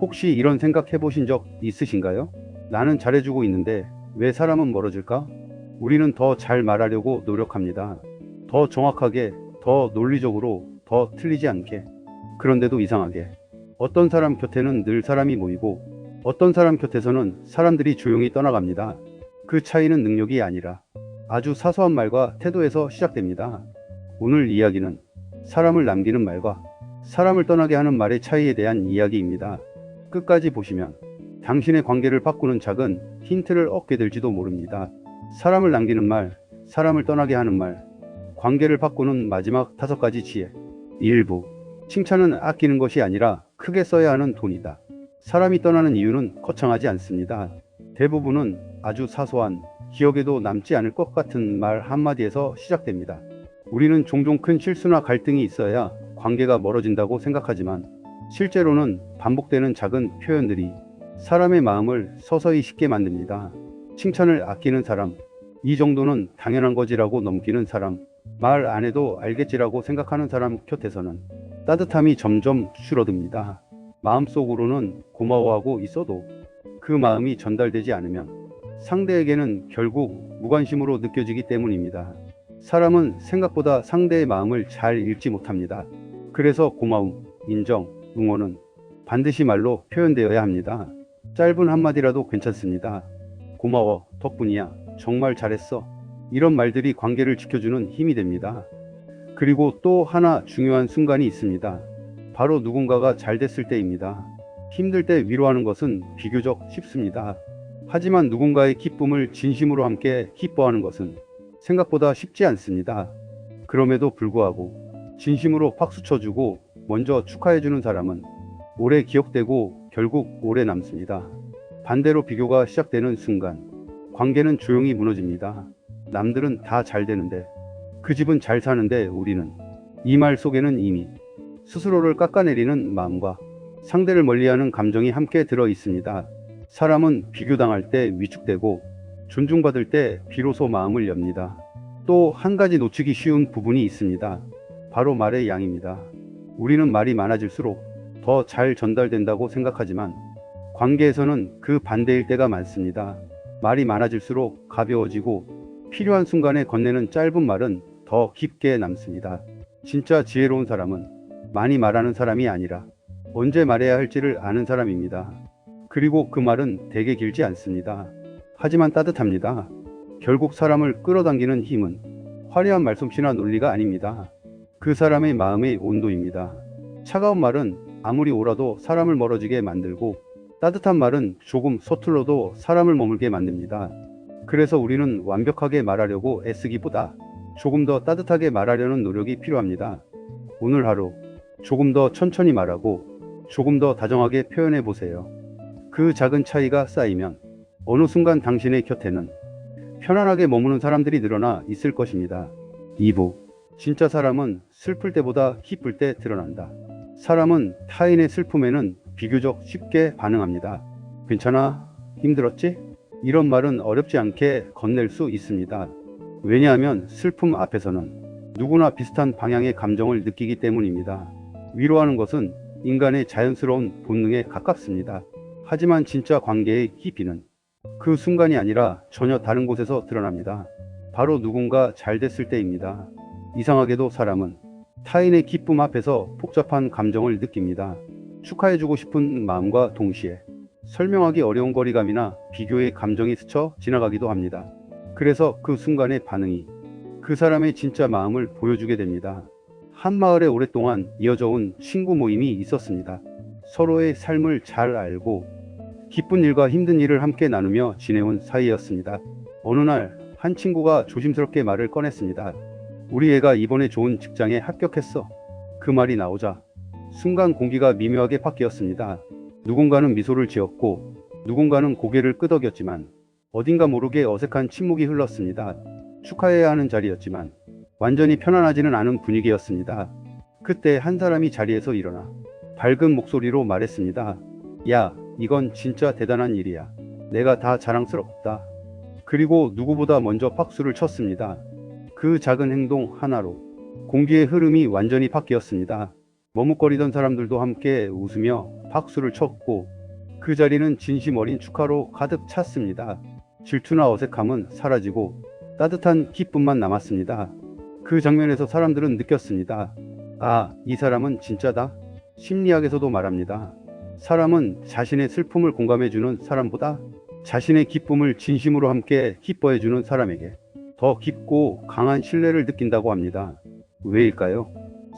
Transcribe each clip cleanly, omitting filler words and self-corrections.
혹시 이런 생각 해보신 적 있으신가요? 나는 잘해주고 있는데 왜 사람은 멀어질까? 우리는 더 잘 말하려고 노력합니다. 더 정확하게, 더 논리적으로, 더 틀리지 않게. 그런데도 이상하게 어떤 사람 곁에는 늘 사람이 모이고 어떤 사람 곁에서는 사람들이 조용히 떠나갑니다. 그 차이는 능력이 아니라 아주 사소한 말과 태도에서 시작됩니다. 오늘 이야기는 사람을 남기는 말과 사람을 떠나게 하는 말의 차이에 대한 이야기입니다. 끝까지 보시면 당신의 관계를 바꾸는 작은 힌트를 얻게 될지도 모릅니다. 사람을 남기는 말, 사람을 떠나게 하는 말, 관계를 바꾸는 마지막 5가지 지혜. 일부 칭찬은 아끼는 것이 아니라 크게 써야 하는 돈이다. 사람이 떠나는 이유는 거창하지 않습니다. 대부분은 아주 사소한, 기억에도 남지 않을 것 같은 말 한마디에서 시작됩니다. 우리는 종종 큰 실수나 갈등이 있어야 관계가 멀어진다고 생각하지만 실제로는 반복되는 작은 표현들이 사람의 마음을 서서히 식게 만듭니다. 칭찬을 아끼는 사람, 이 정도는 당연한 거지라고 넘기는 사람, 말 안 해도 알겠지라고 생각하는 사람 곁에서는 따뜻함이 점점 줄어듭니다. 마음속으로는 고마워하고 있어도 그 마음이 전달되지 않으면 상대에게는 결국 무관심으로 느껴지기 때문입니다. 사람은 생각보다 상대의 마음을 잘 읽지 못합니다. 그래서 고마움, 인정, 응원은 반드시 말로 표현되어야 합니다. 짧은 한마디라도 괜찮습니다. 고마워, 덕분이야, 정말 잘했어. 이런 말들이 관계를 지켜주는 힘이 됩니다. 그리고 또 하나 중요한 순간이 있습니다. 바로 누군가가 잘 됐을 때입니다. 힘들 때 위로하는 것은 비교적 쉽습니다. 하지만 누군가의 기쁨을 진심으로 함께 기뻐하는 것은 생각보다 쉽지 않습니다. 그럼에도 불구하고 진심으로 박수 쳐주고 먼저 축하해주는 사람은 오래 기억되고 결국 오래 남습니다. 반대로 비교가 시작되는 순간 관계는 조용히 무너집니다. 남들은 다 잘 되는데 그 집은 잘 사는데 우리는, 이 말 속에는 이미 스스로를 깎아내리는 마음과 상대를 멀리하는 감정이 함께 들어 있습니다. 사람은 비교당할 때 위축되고 존중받을 때 비로소 마음을 엽니다. 또 한 가지 놓치기 쉬운 부분이 있습니다. 바로 말의 양입니다. 우리는 말이 많아질수록 더 잘 전달된다고 생각하지만 관계에서는 그 반대일 때가 많습니다. 말이 많아질수록 가벼워지고 필요한 순간에 건네는 짧은 말은 더 깊게 남습니다. 진짜 지혜로운 사람은 많이 말하는 사람이 아니라 언제 말해야 할지를 아는 사람입니다. 그리고 그 말은 되게 길지 않습니다. 하지만 따뜻합니다. 결국 사람을 끌어당기는 힘은 화려한 말솜씨나 논리가 아닙니다. 그 사람의 마음의 온도입니다. 차가운 말은 아무리 오라도 사람을 멀어지게 만들고 따뜻한 말은 조금 서툴러도 사람을 머물게 만듭니다. 그래서 우리는 완벽하게 말하려고 애쓰기보다 조금 더 따뜻하게 말하려는 노력이 필요합니다. 오늘 하루 조금 더 천천히 말하고 조금 더 다정하게 표현해 보세요. 그 작은 차이가 쌓이면 어느 순간 당신의 곁에는 편안하게 머무는 사람들이 늘어나 있을 것입니다. 2부 진짜 사람은 슬플 때보다 기쁠 때 드러난다. 사람은 타인의 슬픔에는 비교적 쉽게 반응합니다. 괜찮아? 힘들었지? 이런 말은 어렵지 않게 건넬 수 있습니다. 왜냐하면 슬픔 앞에서는 누구나 비슷한 방향의 감정을 느끼기 때문입니다. 위로하는 것은 인간의 자연스러운 본능에 가깝습니다. 하지만 진짜 관계의 깊이는 그 순간이 아니라 전혀 다른 곳에서 드러납니다. 바로 누군가 잘 됐을 때입니다. 이상하게도 사람은 타인의 기쁨 앞에서 복잡한 감정을 느낍니다. 축하해주고 싶은 마음과 동시에 설명하기 어려운 거리감이나 비교의 감정이 스쳐 지나가기도 합니다. 그래서 그 순간의 반응이 그 사람의 진짜 마음을 보여주게 됩니다. 한 마을에 오랫동안 이어져 온 친구 모임이 있었습니다. 서로의 삶을 잘 알고 기쁜 일과 힘든 일을 함께 나누며 지내온 사이였습니다. 어느 날 한 친구가 조심스럽게 말을 꺼냈습니다. 우리 애가 이번에 좋은 직장에 합격했어. 그 말이 나오자 순간 공기가 미묘하게 바뀌었습니다. 누군가는 미소를 지었고 누군가는 고개를 끄덕였지만 어딘가 모르게 어색한 침묵이 흘렀습니다. 축하해야 하는 자리였지만 완전히 편안하지는 않은 분위기였습니다. 그때 한 사람이 자리에서 일어나 밝은 목소리로 말했습니다. 야, 이건 진짜 대단한 일이야. 내가 다 자랑스럽다. 그리고 누구보다 먼저 박수를 쳤습니다. 그 작은 행동 하나로 공기의 흐름이 완전히 바뀌었습니다. 머뭇거리던 사람들도 함께 웃으며 박수를 쳤고 그 자리는 진심 어린 축하로 가득 찼습니다. 질투나 어색함은 사라지고 따뜻한 기쁨만 남았습니다. 그 장면에서 사람들은 느꼈습니다. 아, 이 사람은 진짜다. 심리학에서도 말합니다. 사람은 자신의 슬픔을 공감해주는 사람보다 자신의 기쁨을 진심으로 함께 기뻐해주는 사람에게 더 깊고 강한 신뢰를 느낀다고 합니다. 왜일까요?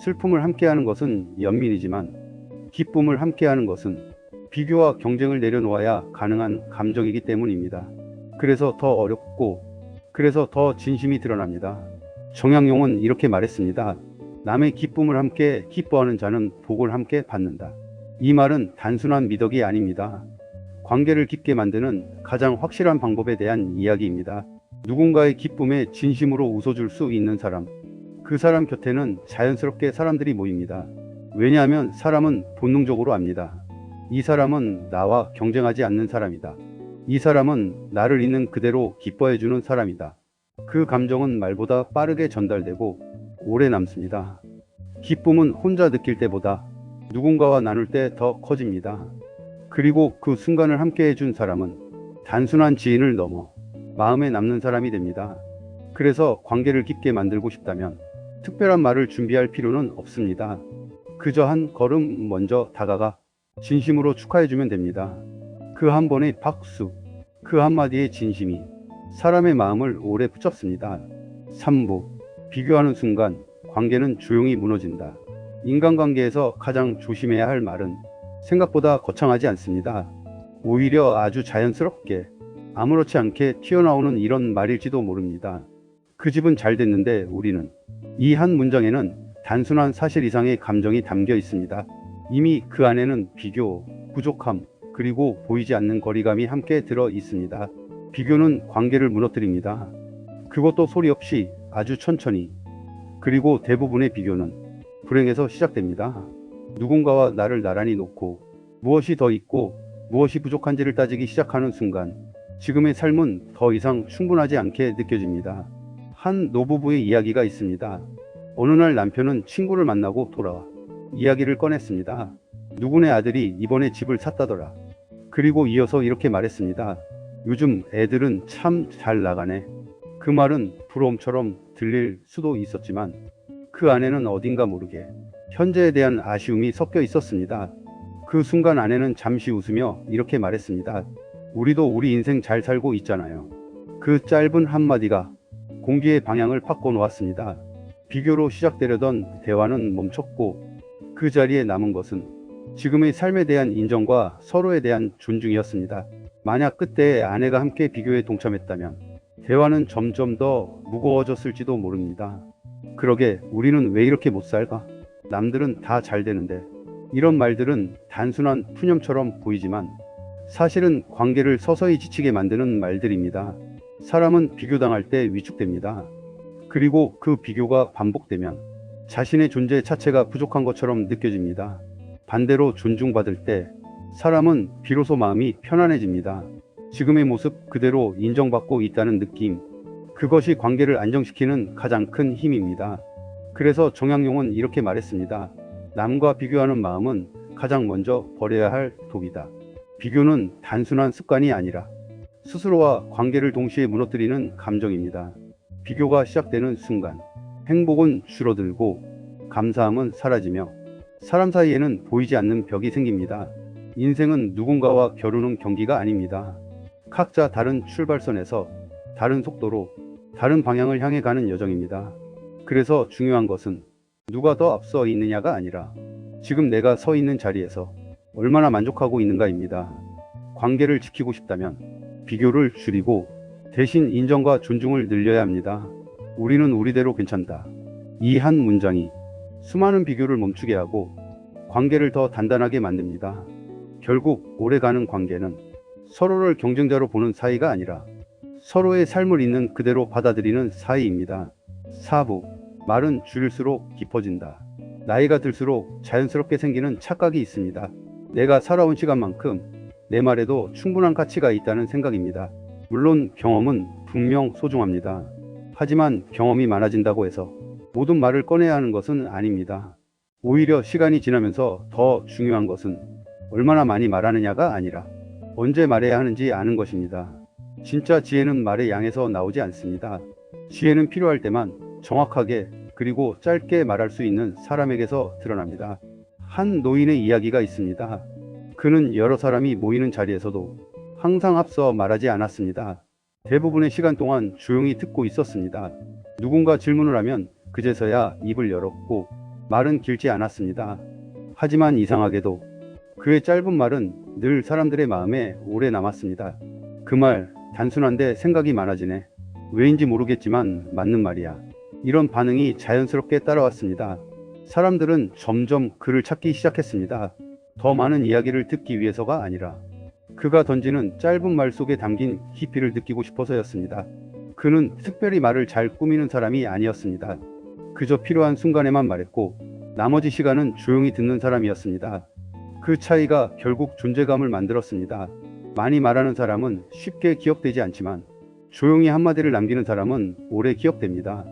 슬픔을 함께하는 것은 연민이지만 기쁨을 함께하는 것은 비교와 경쟁을 내려놓아야 가능한 감정이기 때문입니다. 그래서 더 어렵고 그래서 더 진심이 드러납니다. 정약용은 이렇게 말했습니다. 남의 기쁨을 함께 기뻐하는 자는 복을 함께 받는다. 이 말은 단순한 미덕이 아닙니다. 관계를 깊게 만드는 가장 확실한 방법에 대한 이야기입니다. 누군가의 기쁨에 진심으로 웃어줄 수 있는 사람, 그 사람 곁에는 자연스럽게 사람들이 모입니다. 왜냐하면 사람은 본능적으로 압니다. 이 사람은 나와 경쟁하지 않는 사람이다. 이 사람은 나를 있는 그대로 기뻐해주는 사람이다. 그 감정은 말보다 빠르게 전달되고 오래 남습니다. 기쁨은 혼자 느낄 때보다 누군가와 나눌 때 더 커집니다. 그리고 그 순간을 함께 해준 사람은 단순한 지인을 넘어 마음에 남는 사람이 됩니다. 그래서 관계를 깊게 만들고 싶다면 특별한 말을 준비할 필요는 없습니다. 그저 한 걸음 먼저 다가가 진심으로 축하해주면 됩니다. 그 한 번의 박수, 그 한마디의 진심이 사람의 마음을 오래 붙잡습니다. 3부, 비교하는 순간 관계는 조용히 무너진다. 인간관계에서 가장 조심해야 할 말은 생각보다 거창하지 않습니다. 오히려 아주 자연스럽게 아무렇지 않게 튀어나오는 이런 말일지도 모릅니다. 그 집은 잘 됐는데 우리는. 이 한 문장에는 단순한 사실 이상의 감정이 담겨 있습니다. 이미 그 안에는 비교, 부족함, 그리고 보이지 않는 거리감이 함께 들어 있습니다. 비교는 관계를 무너뜨립니다. 그것도 소리 없이 아주 천천히. 그리고 대부분의 비교는 불행에서 시작됩니다. 누군가와 나를 나란히 놓고 무엇이 더 있고 무엇이 부족한지를 따지기 시작하는 순간 지금의 삶은 더 이상 충분하지 않게 느껴집니다. 한 노부부의 이야기가 있습니다. 어느 날 남편은 친구를 만나고 돌아와 이야기를 꺼냈습니다. 누구네 아들이 이번에 집을 샀다더라. 그리고 이어서 이렇게 말했습니다. 요즘 애들은 참 잘 나가네. 그 말은 부러움처럼 들릴 수도 있었지만 그 안에는 어딘가 모르게 현재에 대한 아쉬움이 섞여 있었습니다. 그 순간 아내는 잠시 웃으며 이렇게 말했습니다. 우리도 우리 인생 잘 살고 있잖아요. 그 짧은 한마디가 공기의 방향을 바꿔놓았습니다. 비교로 시작되려던 대화는 멈췄고 그 자리에 남은 것은 지금의 삶에 대한 인정과 서로에 대한 존중이었습니다. 만약 그때 아내가 함께 비교에 동참했다면 대화는 점점 더 무거워졌을지도 모릅니다. 그러게 우리는 왜 이렇게 못 살까? 남들은 다 잘 되는데. 이런 말들은 단순한 푸념처럼 보이지만 사실은 관계를 서서히 지치게 만드는 말들입니다. 사람은 비교당할 때 위축됩니다. 그리고 그 비교가 반복되면 자신의 존재 자체가 부족한 것처럼 느껴집니다. 반대로 존중받을 때 사람은 비로소 마음이 편안해집니다. 지금의 모습 그대로 인정받고 있다는 느낌. 그것이 관계를 안정시키는 가장 큰 힘입니다. 그래서 정약용은 이렇게 말했습니다. 남과 비교하는 마음은 가장 먼저 버려야 할 독이다. 비교는 단순한 습관이 아니라 스스로와 관계를 동시에 무너뜨리는 감정입니다. 비교가 시작되는 순간 행복은 줄어들고 감사함은 사라지며 사람 사이에는 보이지 않는 벽이 생깁니다. 인생은 누군가와 겨루는 경기가 아닙니다. 각자 다른 출발선에서 다른 속도로 다른 방향을 향해 가는 여정입니다. 그래서 중요한 것은 누가 더 앞서 있느냐가 아니라 지금 내가 서 있는 자리에서 얼마나 만족하고 있는가입니다. 관계를 지키고 싶다면 비교를 줄이고 대신 인정과 존중을 늘려야 합니다. 우리는 우리대로 괜찮다. 이 한 문장이 수많은 비교를 멈추게 하고 관계를 더 단단하게 만듭니다. 결국 오래가는 관계는 서로를 경쟁자로 보는 사이가 아니라 서로의 삶을 있는 그대로 받아들이는 사이입니다. 4부, 말은 줄일수록 깊어진다. 나이가 들수록 자연스럽게 생기는 착각이 있습니다. 내가 살아온 시간만큼 내 말에도 충분한 가치가 있다는 생각입니다. 물론 경험은 분명 소중합니다. 하지만 경험이 많아진다고 해서 모든 말을 꺼내야 하는 것은 아닙니다. 오히려 시간이 지나면서 더 중요한 것은 얼마나 많이 말하느냐가 아니라 언제 말해야 하는지 아는 것입니다. 진짜 지혜는 말의 양에서 나오지 않습니다. 지혜는 필요할 때만 정확하게 그리고 짧게 말할 수 있는 사람에게서 드러납니다. 한 노인의 이야기가 있습니다. 그는 여러 사람이 모이는 자리에서도 항상 앞서 말하지 않았습니다. 대부분의 시간 동안 조용히 듣고 있었습니다. 누군가 질문을 하면 그제서야 입을 열었고 말은 길지 않았습니다. 하지만 이상하게도 그의 짧은 말은 늘 사람들의 마음에 오래 남았습니다. 그 말 단순한데 생각이 많아지네. 왜인지 모르겠지만 맞는 말이야. 이런 반응이 자연스럽게 따라왔습니다. 사람들은 점점 그를 찾기 시작했습니다. 더 많은 이야기를 듣기 위해서가 아니라 그가 던지는 짧은 말 속에 담긴 깊이를 느끼고 싶어서였습니다. 그는 특별히 말을 잘 꾸미는 사람이 아니었습니다. 그저 필요한 순간에만 말했고 나머지 시간은 조용히 듣는 사람이었습니다. 그 차이가 결국 존재감을 만들었습니다. 많이 말하는 사람은 쉽게 기억되지 않지만 조용히 한마디를 남기는 사람은 오래 기억됩니다.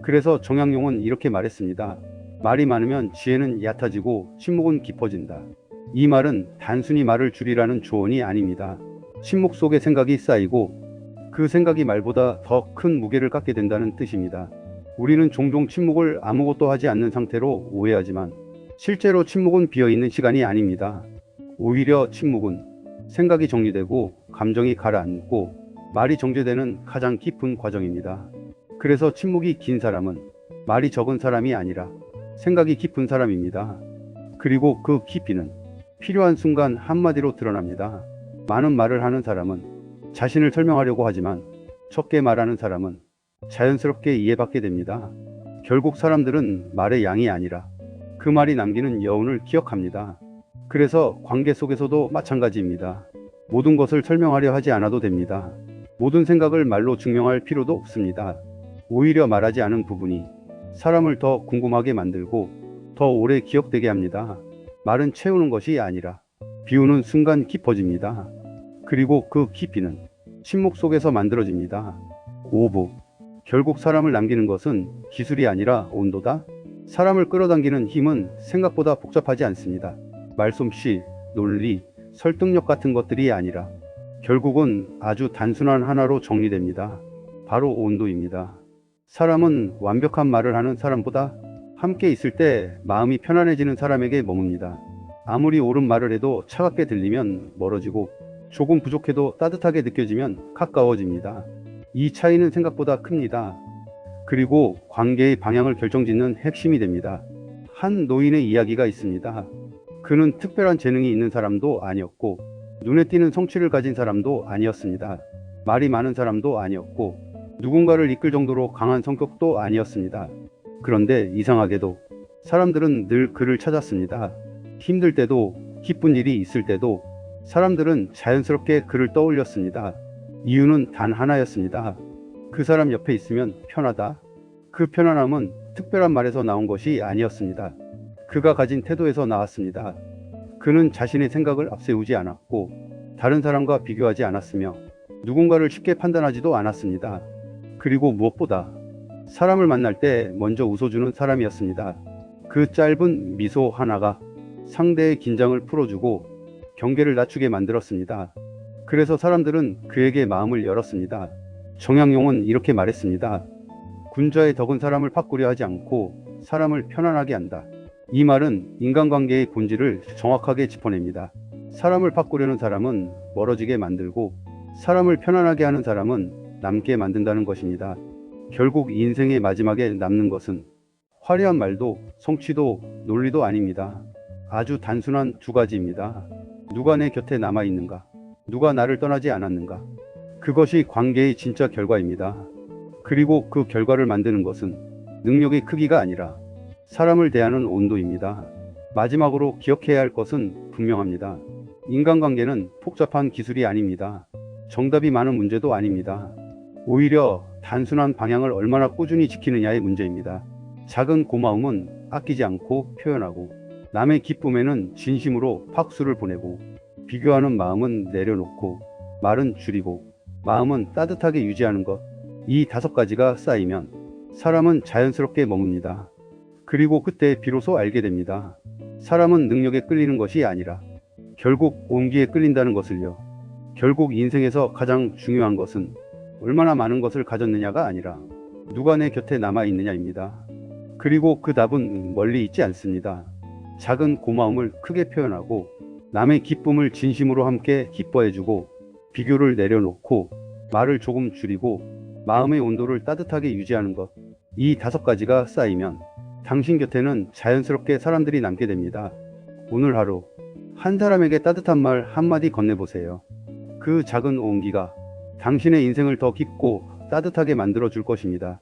그래서 정약용은 이렇게 말했습니다. 말이 많으면 지혜는 얕아지고 침묵은 깊어진다. 이 말은 단순히 말을 줄이라는 조언이 아닙니다. 침묵 속에 생각이 쌓이고 그 생각이 말보다 더 큰 무게를 갖게 된다는 뜻입니다. 우리는 종종 침묵을 아무것도 하지 않는 상태로 오해하지만 실제로 침묵은 비어있는 시간이 아닙니다. 오히려 침묵은 생각이 정리되고 감정이 가라앉고 말이 정제되는 가장 깊은 과정입니다. 그래서 침묵이 긴 사람은 말이 적은 사람이 아니라 생각이 깊은 사람입니다. 그리고 그 깊이는 필요한 순간 한마디로 드러납니다. 많은 말을 하는 사람은 자신을 설명하려고 하지만 적게 말하는 사람은 자연스럽게 이해받게 됩니다. 결국 사람들은 말의 양이 아니라 그 말이 남기는 여운을 기억합니다. 그래서 관계 속에서도 마찬가지입니다. 모든 것을 설명하려 하지 않아도 됩니다. 모든 생각을 말로 증명할 필요도 없습니다. 오히려 말하지 않은 부분이 사람을 더 궁금하게 만들고 더 오래 기억되게 합니다. 말은 채우는 것이 아니라 비우는 순간 깊어집니다. 그리고 그 깊이는 침묵 속에서 만들어집니다. 5부. 결국 사람을 남기는 것은 기술이 아니라 온도다. 사람을 끌어당기는 힘은 생각보다 복잡하지 않습니다. 말솜씨, 논리, 설득력 같은 것들이 아니라 결국은 아주 단순한 하나로 정리됩니다. 바로 온도입니다. 사람은 완벽한 말을 하는 사람보다 함께 있을 때 마음이 편안해지는 사람에게 머뭅니다. 아무리 옳은 말을 해도 차갑게 들리면 멀어지고 조금 부족해도 따뜻하게 느껴지면 가까워집니다. 이 차이는 생각보다 큽니다. 그리고 관계의 방향을 결정짓는 핵심이 됩니다. 한 노인의 이야기가 있습니다. 그는 특별한 재능이 있는 사람도 아니었고 눈에 띄는 성취를 가진 사람도 아니었습니다. 말이 많은 사람도 아니었고 누군가를 이끌 정도로 강한 성격도 아니었습니다. 그런데 이상하게도 사람들은 늘 그를 찾았습니다. 힘들 때도 기쁜 일이 있을 때도 사람들은 자연스럽게 그를 떠올렸습니다. 이유는 단 하나였습니다. 그 사람 옆에 있으면 편하다. 그 편안함은 특별한 말에서 나온 것이 아니었습니다. 그가 가진 태도에서 나왔습니다. 그는 자신의 생각을 앞세우지 않았고 다른 사람과 비교하지 않았으며 누군가를 쉽게 판단하지도 않았습니다. 그리고 무엇보다 사람을 만날 때 먼저 웃어주는 사람이었습니다. 그 짧은 미소 하나가 상대의 긴장을 풀어주고 경계를 낮추게 만들었습니다. 그래서 사람들은 그에게 마음을 열었습니다. 정약용은 이렇게 말했습니다. 군자의 덕은 사람을 바꾸려 하지 않고 사람을 편안하게 한다. 이 말은 인간관계의 본질을 정확하게 짚어냅니다. 사람을 바꾸려는 사람은 멀어지게 만들고 사람을 편안하게 하는 사람은 남게 만든다는 것입니다. 결국 인생의 마지막에 남는 것은 화려한 말도 성취도 논리도 아닙니다. 아주 단순한 두 가지입니다. 누가 내 곁에 남아 있는가? 누가 나를 떠나지 않았는가? 그것이 관계의 진짜 결과입니다. 그리고 그 결과를 만드는 것은 능력의 크기가 아니라 사람을 대하는 온도입니다. 마지막으로 기억해야 할 것은 분명합니다. 인간관계는 복잡한 기술이 아닙니다. 정답이 많은 문제도 아닙니다. 오히려 단순한 방향을 얼마나 꾸준히 지키느냐의 문제입니다. 작은 고마움은 아끼지 않고 표현하고 남의 기쁨에는 진심으로 박수를 보내고 비교하는 마음은 내려놓고 말은 줄이고 마음은 따뜻하게 유지하는 것. 이 5가지가 쌓이면 사람은 자연스럽게 머뭅니다. 그리고 그때 비로소 알게 됩니다. 사람은 능력에 끌리는 것이 아니라 결국 온기에 끌린다는 것을요. 결국 인생에서 가장 중요한 것은 얼마나 많은 것을 가졌느냐가 아니라 누가 내 곁에 남아 있느냐입니다. 그리고 그 답은 멀리 있지 않습니다. 작은 고마움을 크게 표현하고 남의 기쁨을 진심으로 함께 기뻐해주고 비교를 내려놓고 말을 조금 줄이고 마음의 온도를 따뜻하게 유지하는 것. 이 5가지가 쌓이면 당신 곁에는 자연스럽게 사람들이 남게 됩니다. 오늘 하루 한 사람에게 따뜻한 말 한마디 건네보세요. 그 작은 온기가 당신의 인생을 더 깊고 따뜻하게 만들어 줄 것입니다.